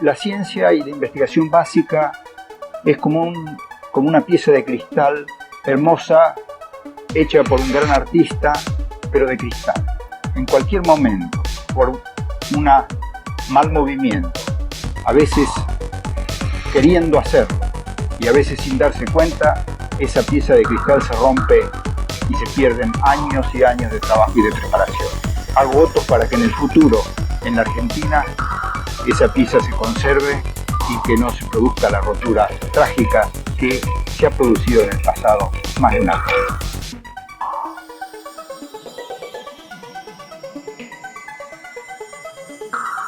La ciencia y la investigación básica es como una pieza de cristal hermosa, hecha por un gran artista, pero de cristal. En cualquier momento, por un mal movimiento, a veces queriendo hacerlo y a veces sin darse cuenta, esa pieza de cristal se rompe y se pierden años y años de trabajo y de preparación. Hago votos para que en el futuro, en la Argentina, esa pieza se conserve y que no se produzca la rotura trágica que se ha producido en el pasado más de una vez.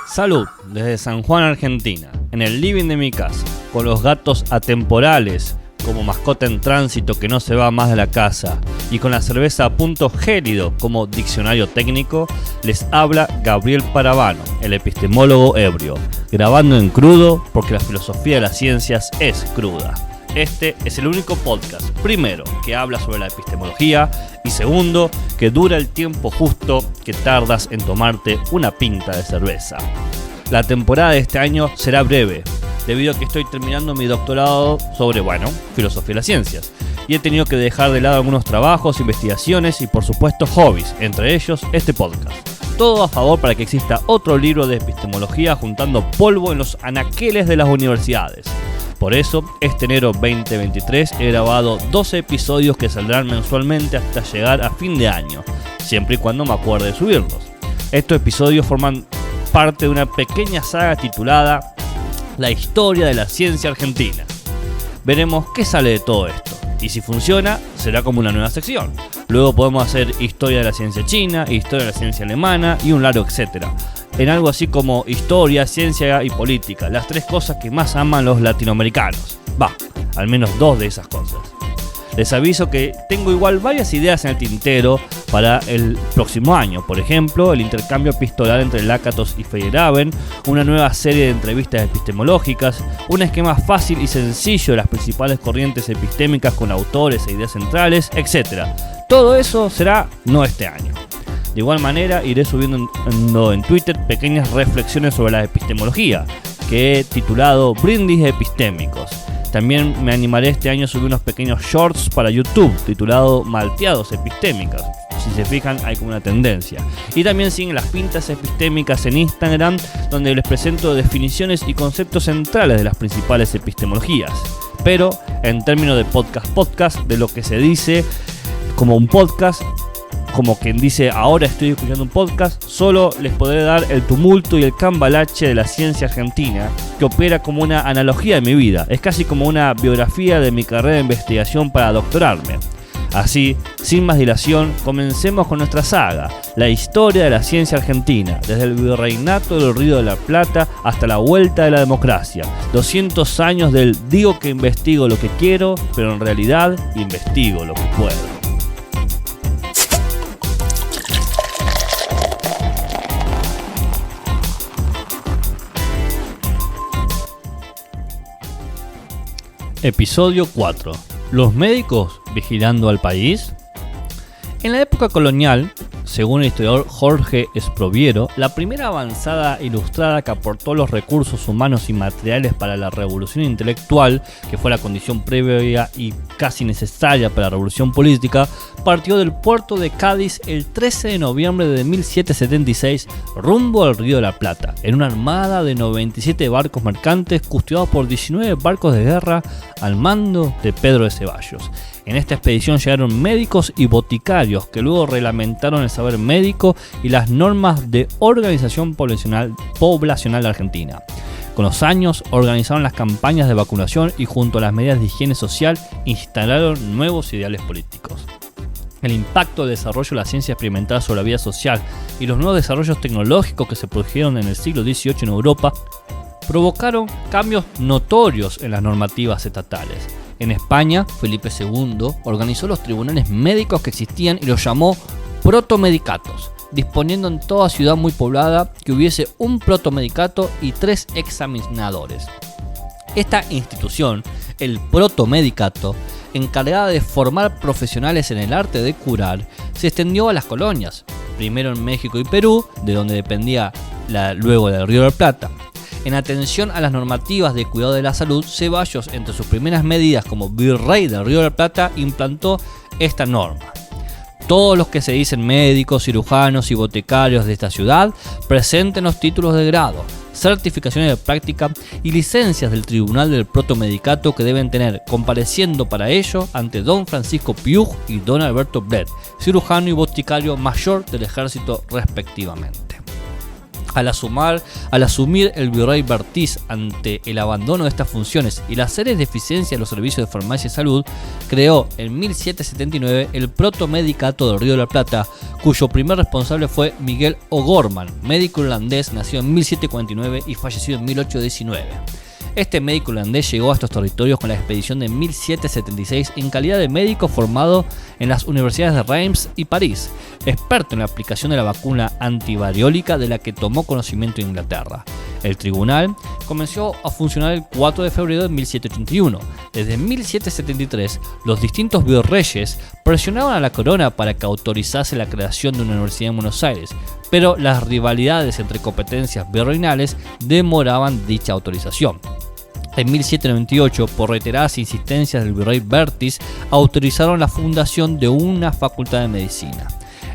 Salud, desde San Juan, Argentina, en el living de mi casa, con los gatos atemporales como mascota en tránsito que no se va más de la casa y con la cerveza a punto gélido como diccionario técnico, les habla Gabriel Paravano, el epistemólogo ebrio, grabando en crudo porque la filosofía de las ciencias es cruda. Este es el único podcast, primero, que habla sobre la epistemología y segundo, que dura el tiempo justo que tardas en tomarte una pinta de cerveza. La temporada de este año será breve, debido a que estoy terminando mi doctorado sobre, filosofía de las ciencias, y he tenido que dejar de lado algunos trabajos, investigaciones y por supuesto hobbies, entre ellos este podcast. Todo a favor para que exista otro libro de epistemología juntando polvo en los anaqueles de las universidades. Por eso, este enero 2023 he grabado 12 episodios que saldrán mensualmente hasta llegar a fin de año, siempre y cuando me acuerde de subirlos. Estos episodios forman parte de una pequeña saga titulada La historia de la ciencia argentina. Veremos qué sale de todo esto, y si funciona, será como una nueva sección. Luego podemos hacer historia de la ciencia china, historia de la ciencia alemana y un largo etcétera. En algo así como historia, ciencia y política, las tres cosas que más aman los latinoamericanos. Al menos dos de esas cosas. Les aviso que tengo igual varias ideas en el tintero para el próximo año. Por ejemplo, el intercambio epistolar entre Lakatos y Feyerabend, una nueva serie de entrevistas epistemológicas, un esquema fácil y sencillo de las principales corrientes epistémicas con autores e ideas centrales, etc. Todo eso será no este año. De igual manera, iré subiendo en Twitter pequeñas reflexiones sobre la epistemología, que he titulado Brindis Epistémicos. También me animaré este año a subir unos pequeños shorts para YouTube, titulado Malteados Epistémicas. Si se fijan, hay como una tendencia. Y también siguen las pintas epistémicas en Instagram, donde les presento definiciones y conceptos centrales de las principales epistemologías. Pero en términos de podcast, de lo que se dice como un podcast, como quien dice ahora estoy escuchando un podcast, solo les podré dar el tumulto y el cambalache de la ciencia argentina, que opera como una analogía de mi vida. Es casi como una biografía de mi carrera de investigación para doctorarme. Así, sin más dilación, comencemos con nuestra saga, la historia de la ciencia argentina, desde el virreinato del Río de la Plata hasta la vuelta de la democracia. 200 años del digo que investigo lo que quiero, pero en realidad investigo lo que puedo. Episodio 4. ¿Los médicos vigilando al país? En la época colonial, según el historiador Jorge Esproviero, la primera avanzada ilustrada que aportó los recursos humanos y materiales para la revolución intelectual, que fue la condición previa y casi necesaria para la revolución política, partió del puerto de Cádiz el 13 de noviembre de 1776 rumbo al Río de la Plata, en una armada de 97 barcos mercantes custodiados por 19 barcos de guerra al mando de Pedro de Ceballos. En esta expedición llegaron médicos y boticarios que luego reglamentaron el saber médico y las normas de organización poblacional de Argentina. Con los años organizaron las campañas de vacunación y junto a las medidas de higiene social instalaron nuevos ideales políticos. El impacto del desarrollo de la ciencia experimental sobre la vida social y los nuevos desarrollos tecnológicos que se produjeron en el siglo XVIII en Europa provocaron cambios notorios en las normativas estatales. En España, Felipe II organizó los tribunales médicos que existían y los llamó protomedicatos, disponiendo en toda ciudad muy poblada que hubiese un protomedicato y 3 examinadores. Esta institución, el protomedicato, encargada de formar profesionales en el arte de curar, se extendió a las colonias, primero en México y Perú, de donde dependía luego del Río de la Plata. En atención a las normativas de cuidado de la salud, Ceballos, entre sus primeras medidas como virrey del Río de la Plata, implantó esta norma. Todos los que se dicen médicos, cirujanos y botecarios de esta ciudad presenten los títulos de grado, certificaciones de práctica y licencias del Tribunal del Protomedicato que deben tener, compareciendo para ello ante don Francisco Piuj y don Alberto Blet, cirujano y boticario mayor del ejército respectivamente. Al asumir el virrey Bertiz ante el abandono de estas funciones y las serias deficiencias de los servicios de farmacia y salud, creó en 1779 el Protomedicato del Río de la Plata, cuyo primer responsable fue Miguel O'Gorman, médico irlandés nacido en 1749 y fallecido en 1819. Este médico holandés llegó a estos territorios con la expedición de 1776 en calidad de médico formado en las universidades de Reims y París, experto en la aplicación de la vacuna antivariólica de la que tomó conocimiento en Inglaterra. El tribunal comenzó a funcionar el 4 de febrero de 1781. Desde 1773, los distintos virreyes presionaban a la corona para que autorizase la creación de una universidad en Buenos Aires, pero las rivalidades entre competencias virreinales demoraban dicha autorización. En 1798, por reiteradas insistencias del virrey Bertiz, autorizaron la fundación de una facultad de medicina.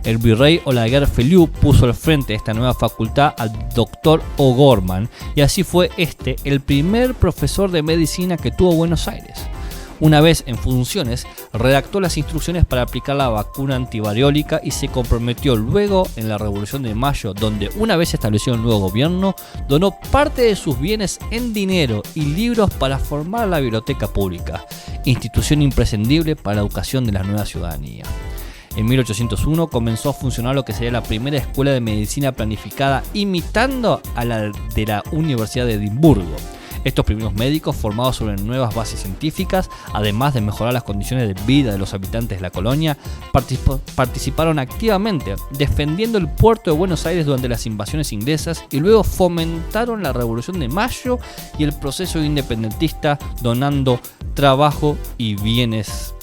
El virrey Olaguer Feliu puso al frente de esta nueva facultad al Dr. O'Gorman, y así fue el primer profesor de medicina que tuvo Buenos Aires. Una vez en funciones, redactó las instrucciones para aplicar la vacuna antivariólica y se comprometió luego en la Revolución de Mayo, donde una vez establecido el nuevo gobierno, donó parte de sus bienes en dinero y libros para formar la biblioteca pública, institución imprescindible para la educación de la nueva ciudadanía. En 1801 comenzó a funcionar lo que sería la primera escuela de medicina planificada imitando a la de la Universidad de Edimburgo. Estos primeros médicos, formados sobre nuevas bases científicas, además de mejorar las condiciones de vida de los habitantes de la colonia, participaron activamente, defendiendo el puerto de Buenos Aires durante las invasiones inglesas y luego fomentaron la Revolución de Mayo y el proceso independentista, donando trabajo y bienes.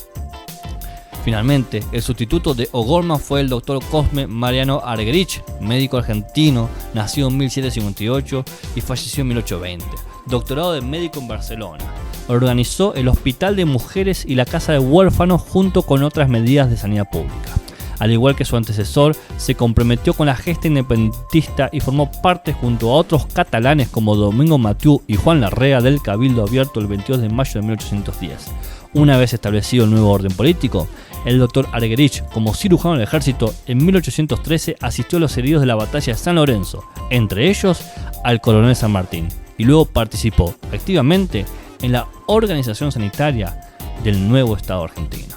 Finalmente, el sustituto de O'Gorman fue el Dr. Cosme Mariano Argerich, médico argentino, nacido en 1758 y falleció en 1820. Doctorado de médico en Barcelona. Organizó el Hospital de Mujeres y la Casa de Huérfanos junto con otras medidas de sanidad pública. Al igual que su antecesor, se comprometió con la gesta independentista y formó parte junto a otros catalanes como Domingo Mathieu y Juan Larrea del Cabildo Abierto el 22 de mayo de 1810. Una vez establecido el nuevo orden político, el Dr. Argerich, como cirujano del ejército, en 1813 asistió a los heridos de la batalla de San Lorenzo, entre ellos al coronel San Martín, y luego participó activamente en la organización sanitaria del nuevo Estado argentino.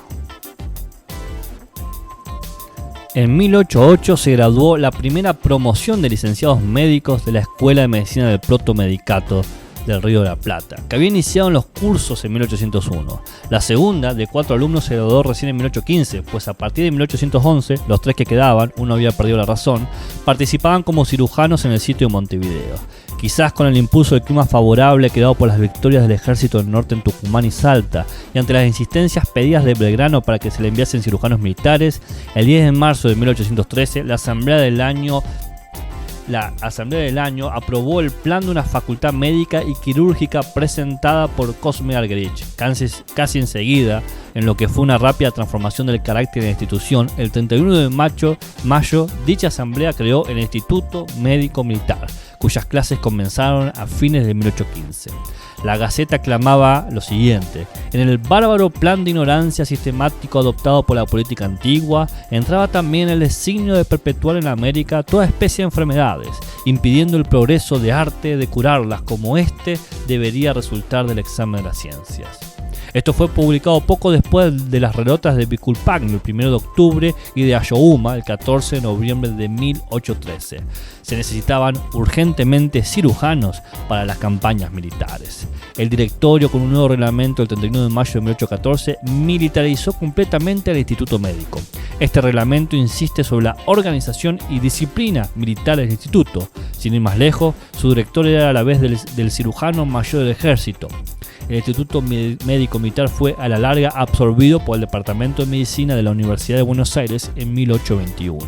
En 1808 se graduó la primera promoción de licenciados médicos de la Escuela de Medicina del Protomedicato del Río de la Plata, que había iniciado en los cursos en 1801. La segunda, de 4 alumnos, se graduó recién en 1815, pues a partir de 1811, los 3 que quedaban, uno había perdido la razón, participaban como cirujanos en el sitio de Montevideo. Quizás con el impulso del clima favorable creado por las victorias del ejército del norte en Tucumán y Salta, y ante las insistencias pedidas de Belgrano para que se le enviasen cirujanos militares, el 10 de marzo de 1813, la Asamblea del Año aprobó el plan de una facultad médica y quirúrgica presentada por Cosme Argerich. Casi enseguida, en lo que fue una rápida transformación del carácter de la institución, el 31 de mayo, dicha asamblea creó el Instituto Médico Militar, cuyas clases comenzaron a fines de 1815. La Gaceta clamaba lo siguiente: en el bárbaro plan de ignorancia sistemático adoptado por la política antigua, entraba también el designio de perpetuar en América toda especie de enfermedades, impidiendo el progreso de arte de curarlas, como debería resultar del examen de las ciencias. Esto fue publicado poco después de las relotas de Biculpagni el 1 de octubre y de Ayohuma el 14 de noviembre de 1813. Se necesitaban urgentemente cirujanos para las campañas militares. El directorio, con un nuevo reglamento el 31 de mayo de 1814, militarizó completamente el Instituto Médico. Este reglamento insiste sobre la organización y disciplina militar del instituto. Sin ir más lejos, su director era a la vez del cirujano mayor del ejército. El Instituto Médico Militar fue a la larga absorbido por el Departamento de Medicina de la Universidad de Buenos Aires en 1821.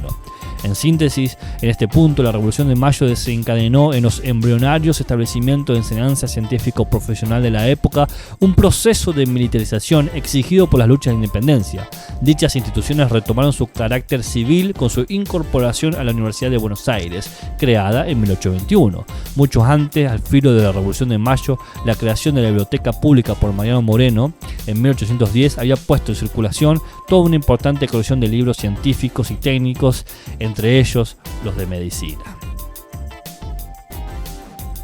En síntesis, en este punto la Revolución de Mayo desencadenó en los embrionarios establecimientos de enseñanza científico-profesional de la época un proceso de militarización exigido por las luchas de independencia. Dichas instituciones retomaron su carácter civil con su incorporación a la Universidad de Buenos Aires, creada en 1821. Mucho antes, al filo de la Revolución de Mayo, la creación de la Biblioteca Pública por Mariano Moreno en 1810 había puesto en circulación toda una importante colección de libros científicos y técnicos, entre ellos los de medicina.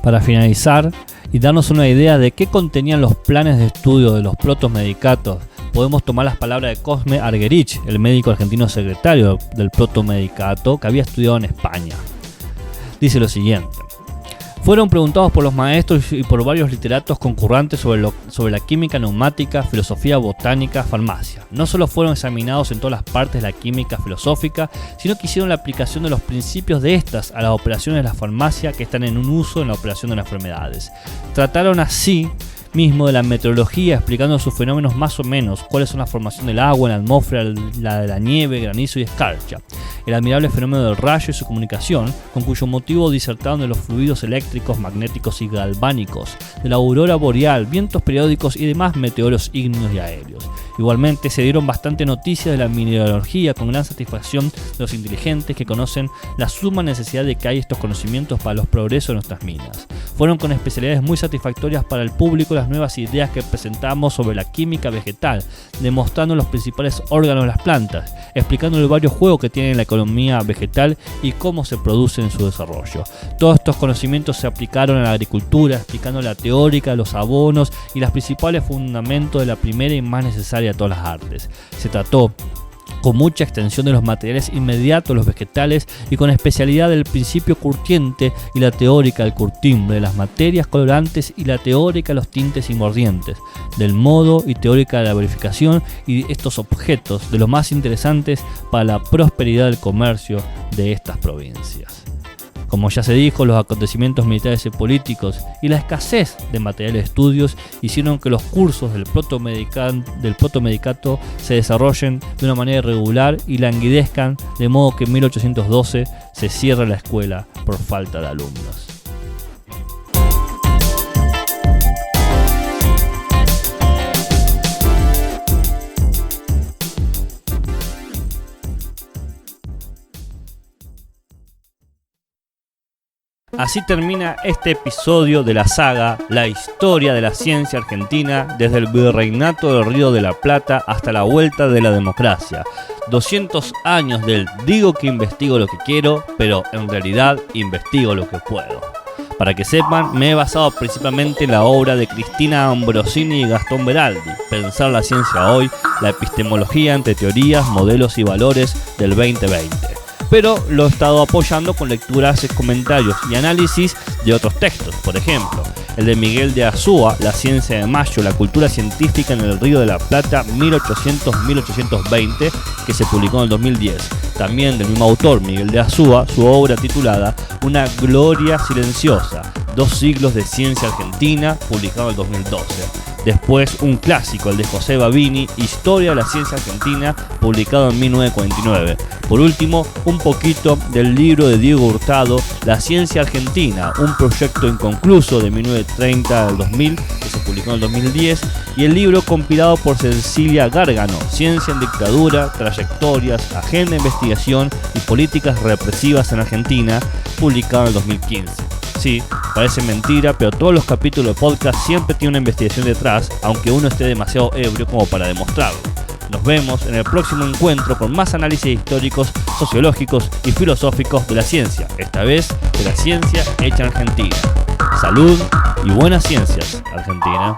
Para finalizar y darnos una idea de qué contenían los planes de estudio de los protomedicatos, podemos tomar las palabras de Cosme Argerich, el médico argentino secretario del protomedicato que había estudiado en España. Dice lo siguiente: fueron preguntados por los maestros y por varios literatos concurrentes sobre la química neumática, filosofía botánica, farmacia. No solo fueron examinados en todas las partes de la química filosófica, sino que hicieron la aplicación de los principios de estas a las operaciones de la farmacia que están en un uso en la operación de las enfermedades. Trataron así mismo de la meteorología, explicando sus fenómenos más o menos, cuáles son la formación del agua en la atmósfera, la de la nieve, granizo y escarcha, el admirable fenómeno del rayo y su comunicación, con cuyo motivo disertaron de los fluidos eléctricos, magnéticos y galvánicos, de la aurora boreal, vientos periódicos y demás meteoros ígneos y aéreos. Igualmente se dieron bastante noticias de la mineralogía con gran satisfacción de los inteligentes que conocen la suma necesidad de que hay estos conocimientos para los progresos de nuestras minas. Fueron con especialidades muy satisfactorias para el público las nuevas ideas que presentamos sobre la química vegetal, demostrando los principales órganos de las plantas, explicando el varios juegos que tiene la economía vegetal y cómo se produce en su desarrollo. Todos estos conocimientos se aplicaron a la agricultura, explicando la teórica de los abonos y los principales fundamentos de la primera y más necesaria de todas las artes. Se trató con mucha extensión de los materiales inmediatos, los vegetales, y con especialidad del principio curtiente y la teórica del curtimbre, de las materias colorantes y la teórica de los tintes y mordientes, del modo y teórica de la verificación y estos objetos, de los más interesantes para la prosperidad del comercio de estas provincias. Como ya se dijo, los acontecimientos militares y políticos y la escasez de material de estudios hicieron que los cursos del protomedicato se desarrollen de una manera irregular y languidezcan, de modo que en 1812 se cierra la escuela por falta de alumnos. Así termina este episodio de la saga La historia de la ciencia argentina desde el virreinato del Río de la Plata hasta la vuelta de la democracia. 200 años del digo que investigo lo que quiero, pero en realidad investigo lo que puedo. Para que sepan, me he basado principalmente en la obra de Cristina Ambrosini y Gastón Beraldi, Pensar la ciencia hoy, la epistemología entre teorías, modelos y valores del 2020. Pero lo he estado apoyando con lecturas, comentarios y análisis de otros textos, por ejemplo, el de Miguel de Azúa, La ciencia de Mayo, la cultura científica en el Río de la Plata 1800-1820, que se publicó en el 2010. También del mismo autor, Miguel de Azúa, su obra titulada Una gloria silenciosa, 2 siglos de ciencia argentina, publicado en el 2012. Después un clásico, el de José Babini, Historia de la ciencia argentina, publicado en 1949. Por último, un poquito del libro de Diego Hurtado, La ciencia argentina, un proyecto inconcluso de 1930 al 2000, que se publicó en el 2010, y el libro compilado por Cecilia Gárgano, Ciencia en dictadura, trayectorias, agenda de investigación y políticas represivas en Argentina, publicado en el 2015. Sí, parece mentira, pero todos los capítulos de podcast siempre tienen una investigación detrás, aunque uno esté demasiado ebrio como para demostrarlo. Nos vemos en el próximo encuentro con más análisis históricos, sociológicos y filosóficos de la ciencia, esta vez de la ciencia hecha en Argentina. Salud y buenas ciencias, Argentina.